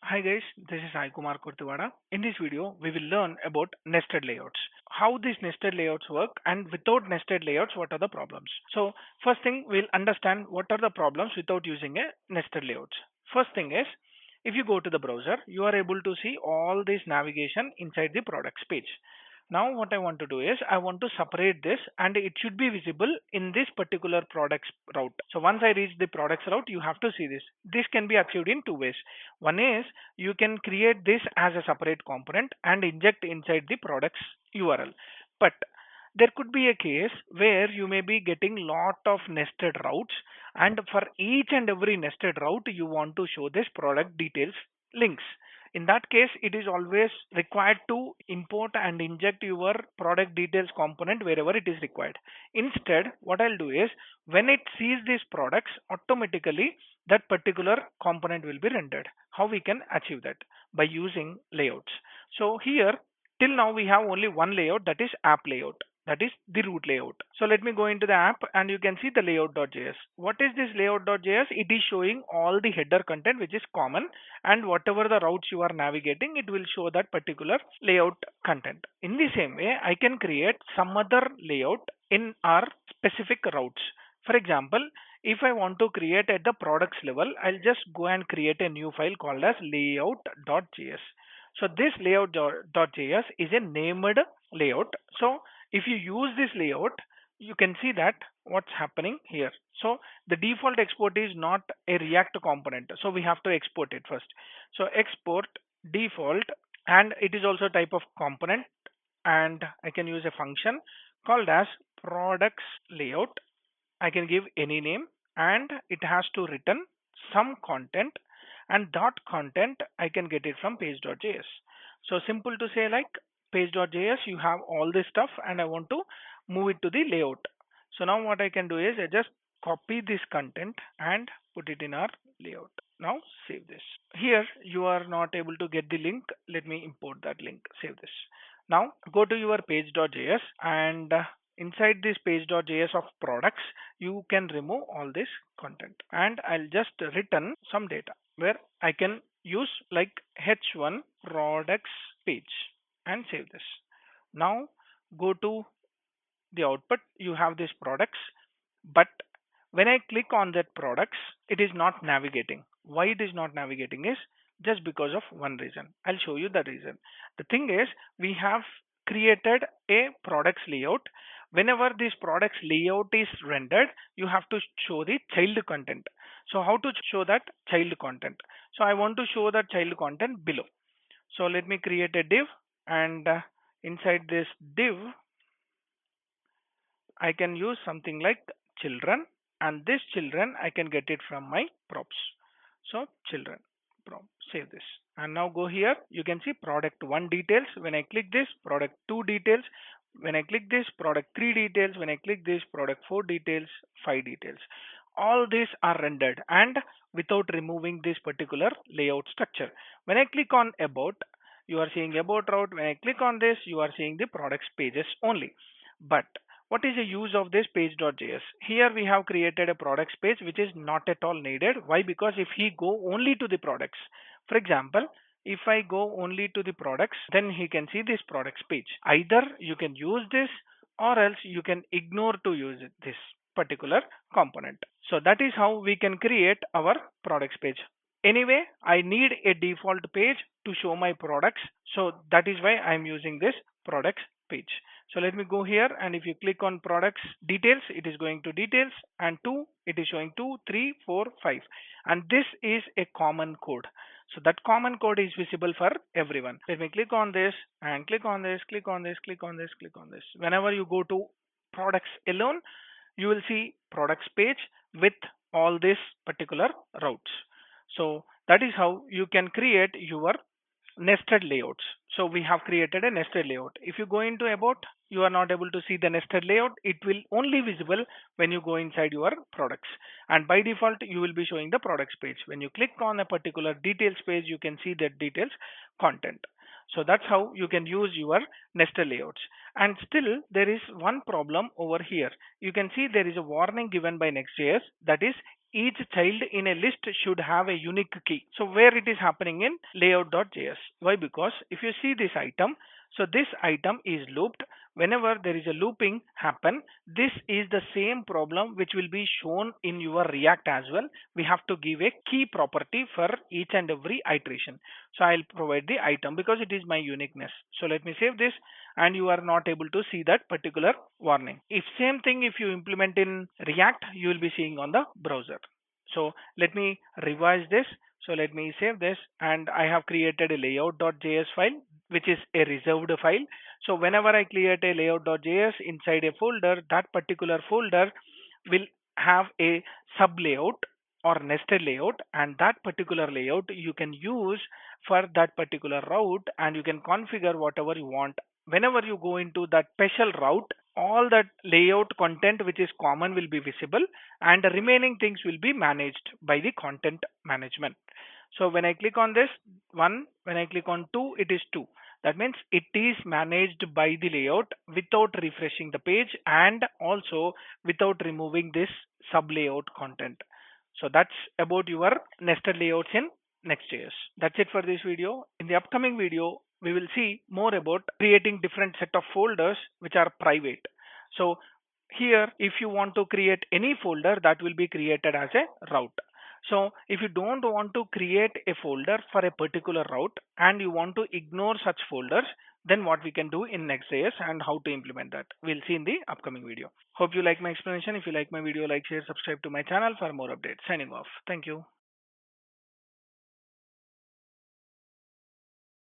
Hi guys, this is Sai Kumar Kurtiwada. In this video, we will learn about nested layouts. How these nested layouts work and without nested layouts, what are the problems. So first thing, we'll understand what are the problems without using a nested layouts. First thing is, if you go to the browser, you are able to see all this navigation inside the products page. Now what I want to do is I want to separate this and it should be visible in this particular products route. So once I reach the products route, you have to see this. This can be achieved in two ways. One is you can create this as a separate component and inject inside the products URL. But there could be a case where you may be getting lot of nested routes, and for each and every nested route you want to show this product details links. In that case, it is always required to import and inject your product details component wherever it is required. Instead, what I'll do is when it sees these products, automatically that particular component will be rendered. How we can achieve that? By using layouts. So here, till now we have only one layout, that is app layout. That is the root layout. So let me go into the app and you can see the layout.js. What is this layout.js? It is showing all the header content which is common, and whatever the routes you are navigating, it will show that particular layout content. In the same way, I can create some other layout in our specific routes. For example, if I want to create at the products level, I'll just go and create a new file called as layout.js. So this layout.js is a named layout. So if you use this layout, you can see that what's happening here. So the default export is not a React component. So we have to export it first. So export default, and it is also type of component, and I can use a function called as products layout. I can give any name and it has to return some content, and that content I can get it from page.js. So simple to say, like page.js, you have all this stuff and I want to move it to the layout. So now what I can do is I just copy this content and put it in our layout. Now save this. Here you are not able to get the link. Let me import that link. Save this. Now go to your page.js and inside this page.js of products, you can remove all this content, and I'll just return some data where I can use like h1 products page and save this. Now go to the output. You have these products, but when I click on that products, it is not navigating. Why it is not navigating is just because of one reason. I'll show you the reason. The thing is, we have created a products layout. Whenever this products layout is rendered, you have to show the child content. So how to show that child content? So I want to show that child content below. So let me create a div, and inside this div I can use something like children, and this children I can get it from my props. So children prop, save this. And now go here, you can see product 1 details. When I click this, product 2 details. When I click this, product 3 details. When I click this, product 4 details, 5 details. All these are rendered and without removing this particular layout structure. When I click on about, you are seeing about route. When I click on this, you are seeing the products pages only. But what is the use of this page.js? Here we have created a products page which is not at all needed. Why? Because if he go only to the products, for example, if I go only to the products, then he can see this products page. Either you can use this or else you can ignore to use this particular component. So that is how we can create our products page. Anyway, I need a default page to show my products. So that is why I'm using this products page. So let me go here, and if you click on products details, it is going to details, and 2, it is showing 2, 3, 4, 5. And this is a common code. So that common code is visible for everyone. Let me click on this and click on this, click on this, click on this, click on this. Whenever you go to products alone, you will see products page with all these particular routes. So that is how you can create your nested layouts. So we have created a nested layout. If you go into about, you are not able to see the nested layout. It will only visible when you go inside your products, and by default you will be showing the products page. When you click on a particular details page, you can see the details content. So that's how you can use your nested layouts. And still there is one problem over here. You can see there is a warning given by Next.js, that is each child in a list should have a unique key. So where it is happening in layout.js. Why? Because if you see this item, so this item is looped. Whenever there is a looping happen, this is the same problem which will be shown in your React as well. We have to give a key property for each and every iteration. So I'll provide the item because it is my uniqueness. So let me save this, and you are not able to see that particular warning. If same thing if you implement in React, you will be seeing on the browser. So let me revise this. So let me save this, and I have created a layout.js file which is a reserved file. So whenever I create a layout.js inside a folder, that particular folder will have a sub layout or nested layout, and that particular layout you can use for that particular route, and you can configure whatever you want. Whenever you go into that special route, all that layout content which is common will be visible, and the remaining things will be managed by the content management. So when I click on this one, when I click on two, it is two. That means it is managed by the layout without refreshing the page, and also without removing this sub layout content. So that's about your nested layouts in Next.js. That's it for this video. In the upcoming video, we will see more about creating different set of folders which are private. So here, if you want to create any folder, that will be created as a route. So if you don't want to create a folder for a particular route and you want to ignore such folders, then what we can do in Next.js and how to implement that, we'll see in the upcoming video. Hope you like my explanation. If you like my video, like, share, subscribe to my channel for more updates. Signing off. Thank you.